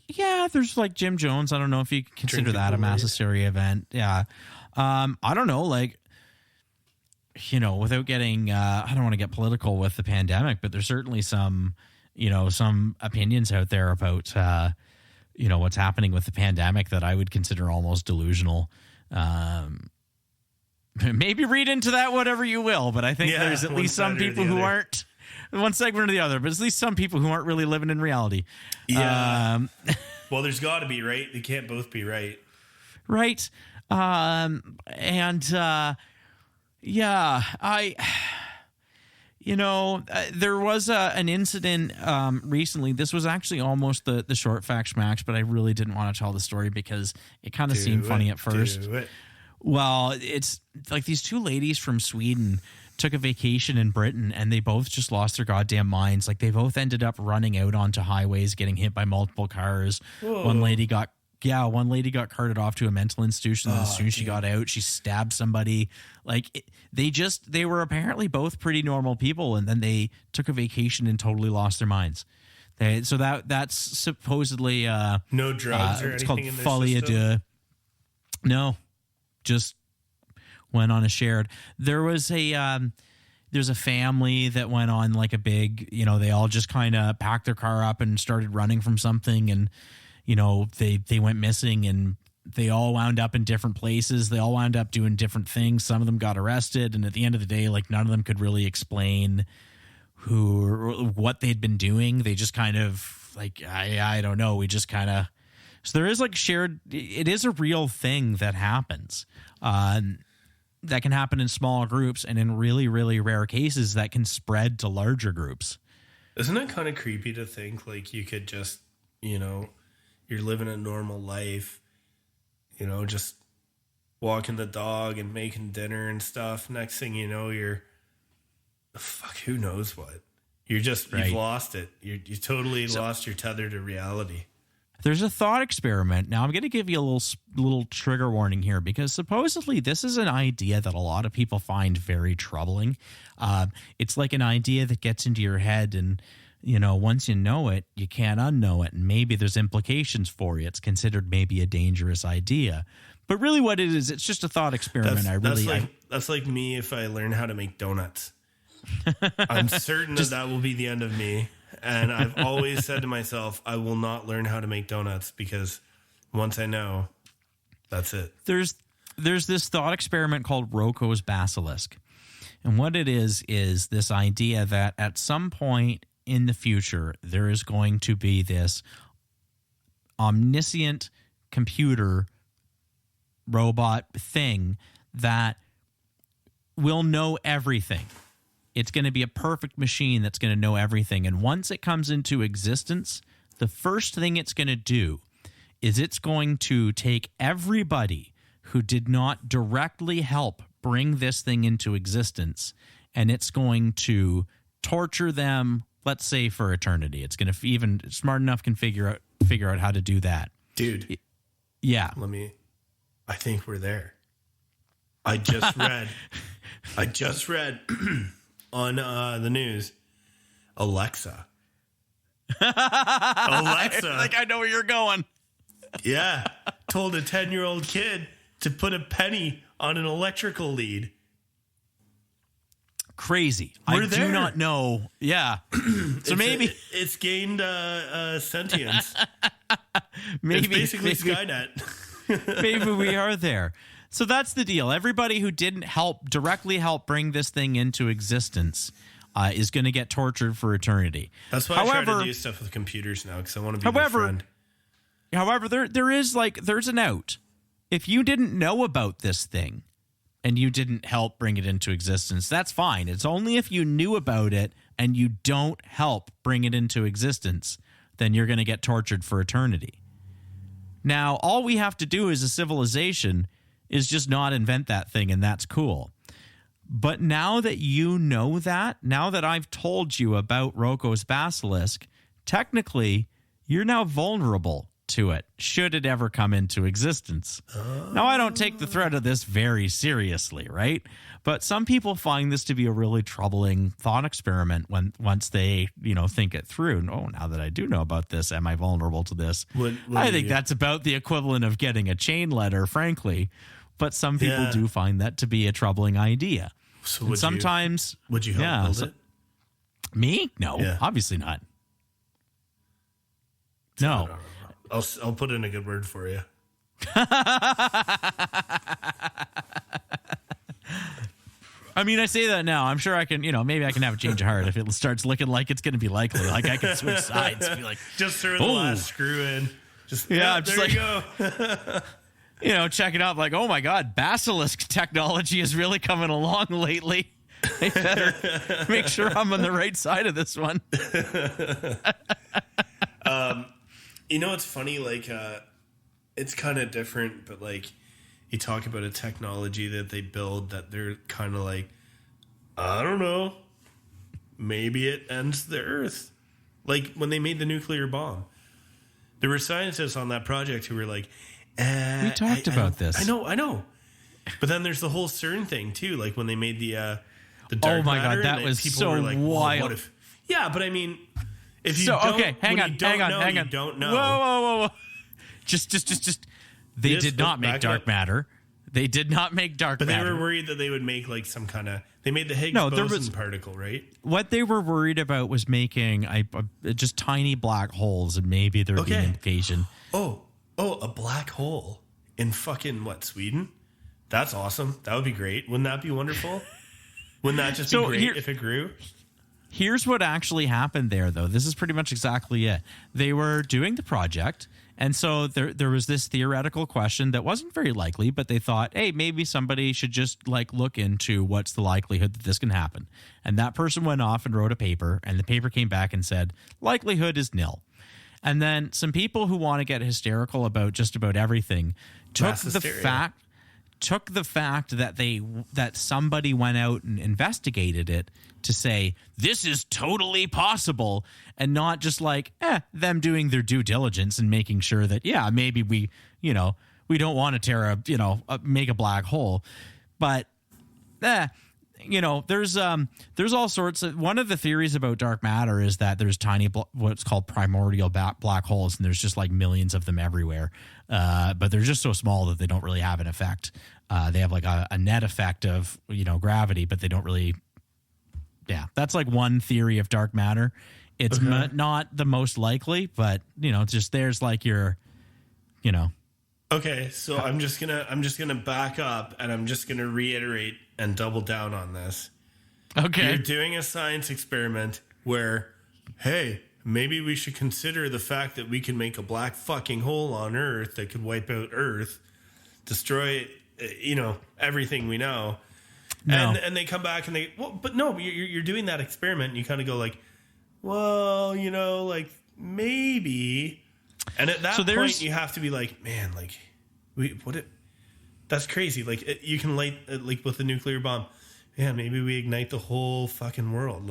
C: Yeah, there's like Jim Jones. I don't know if you consider that a mass hysteria event. Yeah, I don't know. Without getting, I don't want to get political with the pandemic, but there's certainly some opinions out there about, what's happening with the pandemic that I would consider almost delusional. Maybe read into that whatever you will, but I think there's at least some people who aren't one segment or the other, but at least some people who aren't really living in reality.
D: Yeah. Well, there's got to be, right? They can't both be right.
C: Right. There was an incident recently. This was actually almost the short fact schmacks, but I really didn't want to tell the story because it kind of seemed funny at first. Well, it's like these two ladies from Sweden took a vacation in Britain, and they both just lost their goddamn minds. Like, they both ended up running out onto highways, getting hit by multiple cars.
D: Whoa.
C: One lady got carted off to a mental institution. And as soon as she got out, she stabbed somebody. Like, they were apparently both pretty normal people, and then they took a vacation and totally lost their minds. That's supposedly
D: no drugs or
C: it's
D: anything
C: called
D: in their
C: folie à
D: system?
C: deux. No, just went on a shared. There's a family that went on like a big, they all just kind of packed their car up and started running from something, and they went missing, and they all wound up in different places. They all wound up doing different things. Some of them got arrested, and at the end of the day, like, none of them could really explain what they'd been doing. They just kind of like, I don't know. We just kind of, so there is like shared, it is a real thing that happens. That can happen in small groups, and in really, really rare cases that can spread to larger groups.
D: Isn't it kind of creepy to think like you could just, you're living a normal life, just walking the dog and making dinner and stuff. Next thing you know, you're, who knows what? You're just,
C: right.
D: You've lost it. You totally lost your tether to reality.
C: There's a thought experiment. Now, I'm going to give you a little trigger warning here, because supposedly this is an idea that a lot of people find very troubling. It's like an idea that gets into your head, and, once you know it, you can't unknow it. And maybe there's implications for you. It's considered maybe a dangerous idea. But really what it is, it's just a thought experiment.
D: That's like me if I learn how to make donuts. I'm certain that will be the end of me. And I've always said to myself, I will not learn how to make donuts, because once I know, that's it.
C: There's this thought experiment called Rocco's Basilisk. And what it is this idea that at some point in the future, there is going to be this omniscient computer robot thing that will know everything. It's going to be a perfect machine that's going to know everything. And once it comes into existence, the first thing it's going to do is it's going to take everybody who did not directly help bring this thing into existence, and it's going to torture them, let's say, for eternity. It's going to even smart enough can figure out how to do that.
D: Dude.
C: Yeah.
D: I think we're there. I just read on the news, Alexa.
C: I know where you're going.
D: Yeah. Told a 10-year-old kid to put a penny on an electrical lead.
C: Crazy.
D: We're there.
C: Do not know. Yeah. So
D: it's gained sentience.
C: Maybe
D: it's basically Skynet.
C: Maybe we are there. So that's the deal. Everybody who didn't directly help bring this thing into existence is going to get tortured for eternity.
D: That's why I try to do stuff with computers now, because I want to be their friend.
C: However, there's an out. If you didn't know about this thing and you didn't help bring it into existence, that's fine. It's only if you knew about it and you don't help bring it into existence, then you're going to get tortured for eternity. Now, all we have to do as a civilization is just not invent that thing, and that's cool. But now that you know that, now that I've told you about Rocco's Basilisk, technically, you're now vulnerable to it, should it ever come into existence. Now, I don't take the threat of this very seriously, right? But some people find this to be a really troubling thought experiment once they, think it through. And, now that I do know about this, am I vulnerable to this? I think that's about the equivalent of getting a chain letter, frankly. But some people do find that to be a troubling idea.
D: So
C: would you
D: help build it?
C: Me? No, obviously not. No.
D: I'll put in a good word for you.
C: I mean, I say that now. I'm sure I can, maybe I can have a change of heart if it starts looking like it's going to be likely. Like I can switch sides and be like,
D: just throw the last screw in.
C: Yeah,
D: there
C: just
D: you go.
C: Check it out. Like, oh my God, Basilisk technology is really coming along lately. I better make sure I'm on the right side of this one.
D: It's funny, like, it's kind of different, but like, you talk about a technology that they build that they're kind of like, I don't know, maybe it ends the Earth. Like when they made the nuclear bomb, there were scientists on that project who were like,
C: we talked about this.
D: I know. But then there's the whole CERN thing too. Like when they made the dark
C: oh my
D: matter,
C: God, that was so
D: were like,
C: wild.
D: What if? Yeah, but I mean, if you
C: hang on.
D: you don't know.
C: Whoa. Just. They did not make dark matter. They did not make dark matter.
D: But they were worried that they would make like some kind of. They made the Higgs boson particle, right?
C: What they were worried about was making just tiny black holes, and maybe there would be an invasion.
D: Oh, a black hole in fucking Sweden? That's awesome. That would be great. Wouldn't that be wonderful? Wouldn't that just be great if it grew?
C: Here's what actually happened there, though. This is pretty much exactly it. They were doing the project, and so there was this theoretical question that wasn't very likely, but they thought, hey, maybe somebody should just look into what's the likelihood that this can happen. And that person went off and wrote a paper, and the paper came back and said, likelihood is nil. And then some people who want to get hysterical about just about everything took the fact that somebody went out and investigated it to say this is totally possible, and not just them doing their due diligence and making sure that maybe we don't want to make a black hole, but there's all sorts of. One of the theories about dark matter is that there's tiny what's called primordial black holes, and there's just millions of them everywhere, but they're just so small that they don't really have an effect. They have a net effect of gravity, but they don't really. Yeah, that's one theory of dark matter. It's not the most likely, but just there's your.
D: Okay, so I'm just gonna back up, and I'm just gonna reiterate and double down on this.
C: Okay,
D: you're doing a science experiment where, hey, maybe we should consider the fact that we can make a black fucking hole on Earth that could wipe out Earth, destroy, everything we know. No. And they come back and you're doing that experiment, and you kind of go maybe. And at that point, you have to be man, that's crazy. You can light, with the nuclear bomb. Yeah, maybe we ignite the whole fucking world.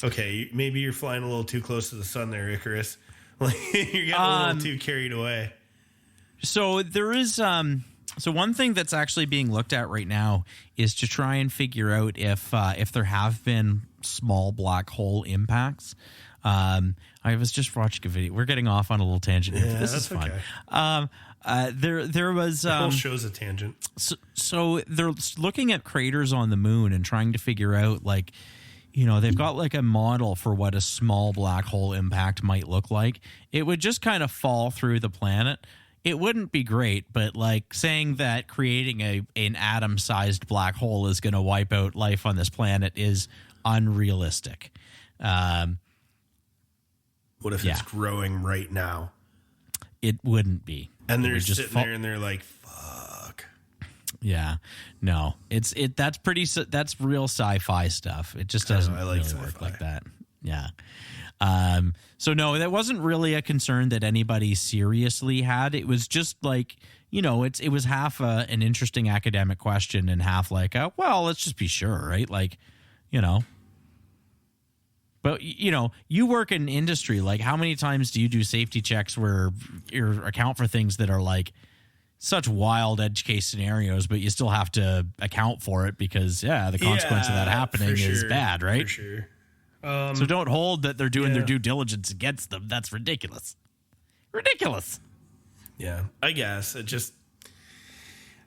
D: Okay, maybe you're flying a little too close to the sun there, Icarus. You're getting a little too carried away.
C: So there is, so one thing that's actually being looked at right now is to try and figure out if there have been small black hole impacts. I was just watching a video. We're getting off on a little tangent here. This is fun. Okay. There was
D: the whole show's a tangent.
C: So they're looking at craters on the moon and trying to figure out they've got a model for what a small black hole impact might look like. It would just kind of fall through the planet. It wouldn't be great, but saying that creating an atom-sized black hole is going to wipe out life on this planet is unrealistic.
D: What if it's growing right now?
C: It wouldn't be.
D: And they're just sitting there and they're like, fuck.
C: Yeah. No. That's real sci-fi stuff. It just doesn't really work like that. Yeah. So no, that wasn't really a concern that anybody seriously had. It was just it was half an interesting academic question and half well, let's just be sure, right? But, you work in industry. How many times do you do safety checks where you account for things that are such wild edge case scenarios, but you still have to account for it because, the consequence of that happening is bad, right?
D: For sure.
C: So don't hold that they're doing their due diligence against them. That's ridiculous. Ridiculous.
D: Yeah, I guess. It just...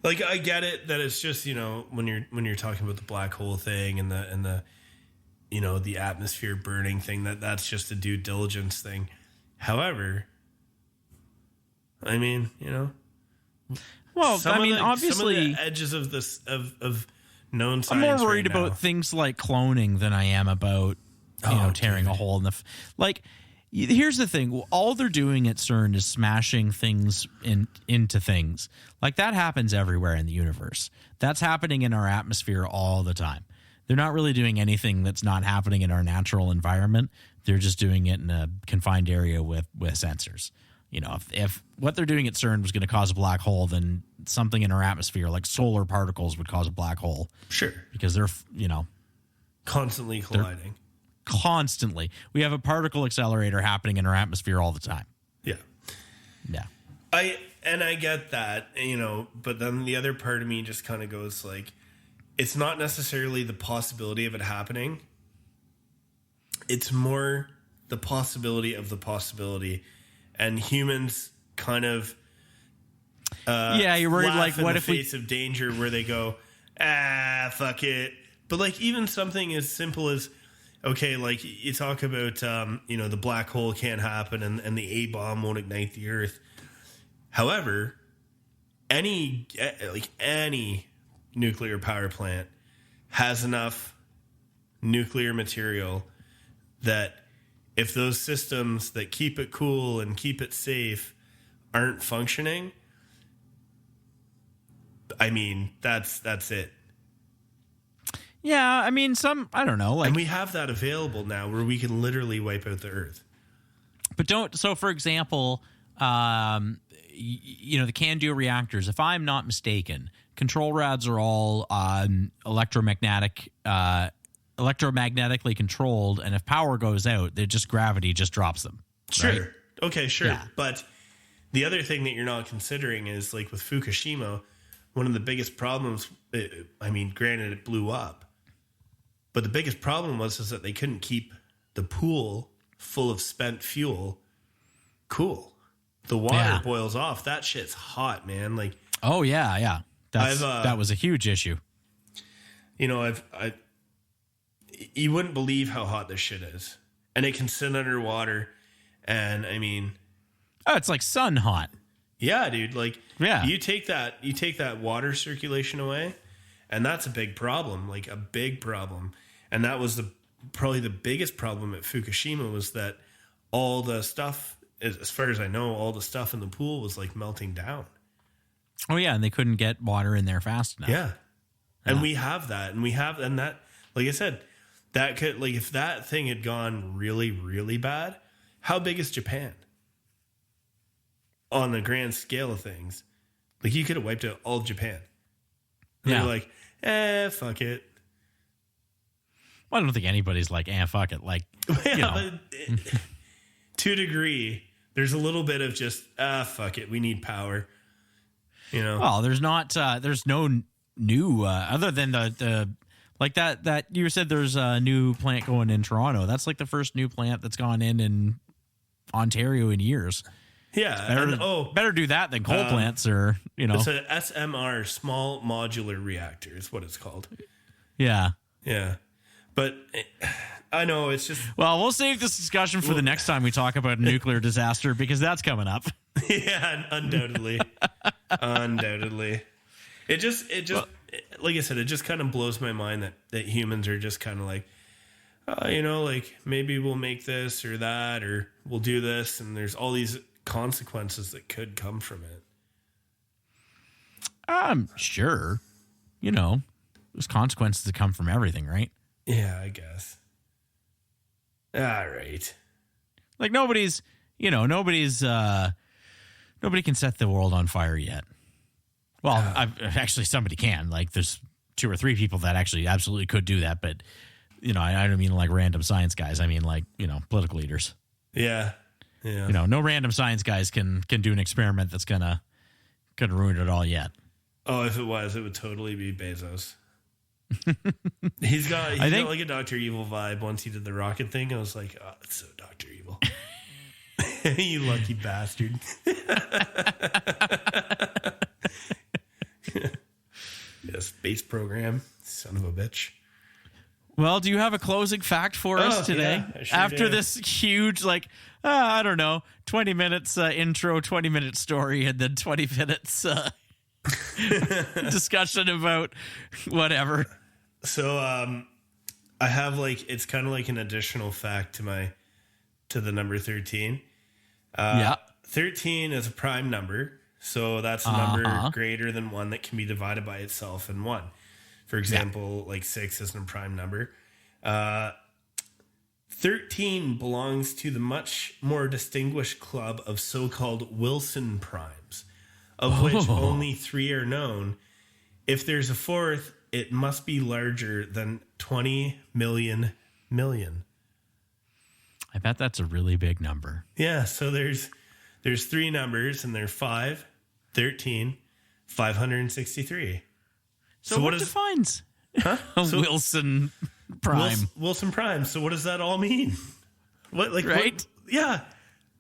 D: I get it that it's just, when you're talking about the black hole thing and the the atmosphere burning thing, that's just a due diligence thing. However, I mean,
C: well,
D: obviously
C: some of
D: the edges of this of known
C: I'm
D: science.
C: more worried
D: right now.
C: about things like cloning than I am about tearing a hole in the here's the thing. All they're doing at CERN is smashing things into things. Like that happens everywhere in the universe. That's happening in our atmosphere all the time. They're not really doing anything that's not happening in our natural environment. They're just doing it in a confined area with sensors. You know, if what they're doing at CERN was going to cause a black hole, then something in our atmosphere, like solar particles, would cause a black hole.
D: Sure.
C: Because they're,
D: Constantly colliding.
C: Constantly. We have a particle accelerator happening in our atmosphere all the time.
D: Yeah.
C: Yeah.
D: I get that, but then the other part of me just kind of goes like, it's not necessarily the possibility of it happening. It's more the possibility of the possibility, and humans kind of
C: you're worried
D: laugh
C: like
D: in
C: what
D: the
C: if we
D: face of danger where they go, fuck it. But like even something as simple as, okay, like you talk about the black hole can't happen and the A bomb won't ignite the Earth. However, any nuclear power plant has enough nuclear material that if those systems that keep it cool and keep it safe aren't functioning, I mean, that's it.
C: Yeah, I mean, I don't know. Like,
D: and we have that available now where we can literally wipe out the Earth.
C: But so for example, the CANDU reactors, if I'm not mistaken, control rods are all electromagnetically controlled, and if power goes out, gravity just drops them.
D: Sure.
C: Right?
D: Okay, sure.
C: Yeah.
D: But the other thing that you're not considering is like with Fukushima, one of the biggest problems, granted it blew up, but the biggest problem was that they couldn't keep the pool full of spent fuel cool. The water boils off. That shit's hot, man. Like,
C: oh yeah. That was a huge issue.
D: You wouldn't believe how hot this shit is. And it can sit underwater. And
C: it's like sun hot.
D: Yeah, dude. Like,
C: yeah.
D: You take that water circulation away, and that's a big problem. Like a big problem. And that was probably the biggest problem at Fukushima was that all the stuff, as far as I know, all the stuff in the pool was like melting down.
C: Oh yeah, and they couldn't get water in there fast enough.
D: Yeah. And we have that, and that, like I said, that could, like, if that thing had gone really, really bad, how big is Japan on the grand scale of things? Like, you could have wiped out all of Japan. And they're like, fuck it.
C: Well, I don't think anybody's like, fuck it. Like,
D: but to a degree, there's a little bit of just, fuck it. We need power.
C: Well, there's no new, other than the like that you said there's a new plant going in Toronto. That's like the first new plant that's gone in Ontario in years.
D: Yeah.
C: Better do that than coal plants or,
D: It's a SMR, small modular reactor is what it's called.
C: Yeah.
D: Yeah. But I know it's just...
C: Well, we'll save this discussion for the next time we talk about a nuclear disaster because that's coming up.
D: Yeah, undoubtedly. Undoubtedly. It just like I said, it just kind of blows my mind that humans are just kind of like, like maybe we'll make this or that or we'll do this, and there's all these consequences that could come from it.
C: I'm sure. There's consequences that come from everything, right?
D: Yeah, I guess. All right.
C: Like nobody can set the world on fire yet. Well, actually somebody can. Like there's 2 or 3 people that actually absolutely could do that. But, I don't mean like random science guys. I mean like, political leaders.
D: Yeah. Yeah.
C: No random science guys can do an experiment that's gonna ruin it all yet.
D: Oh, if it was, it would totally be Bezos. He's got like a Dr. Evil vibe. Once he did the rocket thing, I was like, oh, it's so Dr. Evil. You lucky bastard. Yeah, space program. Son of a bitch.
C: Well, do you have a closing fact for us today?
D: Yeah, I sure
C: After
D: do.
C: this huge, 20 minutes intro, 20-minute story, and then 20 minutes discussion about whatever.
D: So I have like, it's kind of like an additional fact to the number 13. 13 is a prime number. So that's a number greater than 1 that can be divided by itself in 1. For example, like 6 isn't a prime number. 13 belongs to the much more distinguished club of so-called Wilson primes, of which only 3 are known. If there's a fourth, it must be larger than 20 million.
C: I bet that's a really big number.
D: Yeah, so there's 3 numbers, and they're 5, 13, 563.
C: So what defines a Wilson prime?
D: Wilson prime. So what does that all mean?
C: Right?
D: Yeah,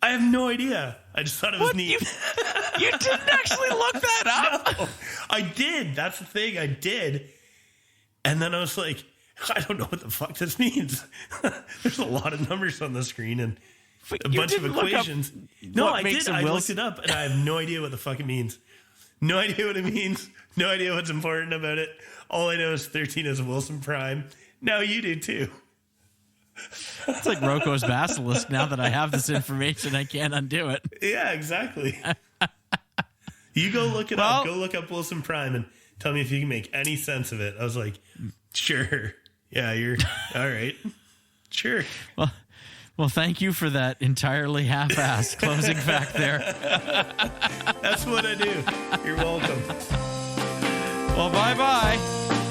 D: I have no idea. I just thought it was neat.
C: You didn't actually look that up?
D: No, I did. That's the thing. I did. And then I was like, I don't know what the fuck this means. There's a lot of numbers on the screen and a bunch of equations. No, I did. I looked it up, and I have no idea what the fuck it means. No idea what it means. No idea what's important about it. All I know is 13 is a Wilson prime. Now you do too.
C: It's like Rocco's Basilisk. Now that I have this information, I can't undo it.
D: Yeah, exactly. You go look it up. Go look up Wilson prime and tell me if you can make any sense of it. I was like, sure. Yeah, you're all right. Sure.
C: Well, thank you for that entirely half-assed closing fact there.
D: That's what I do. You're welcome.
C: Well, bye-bye.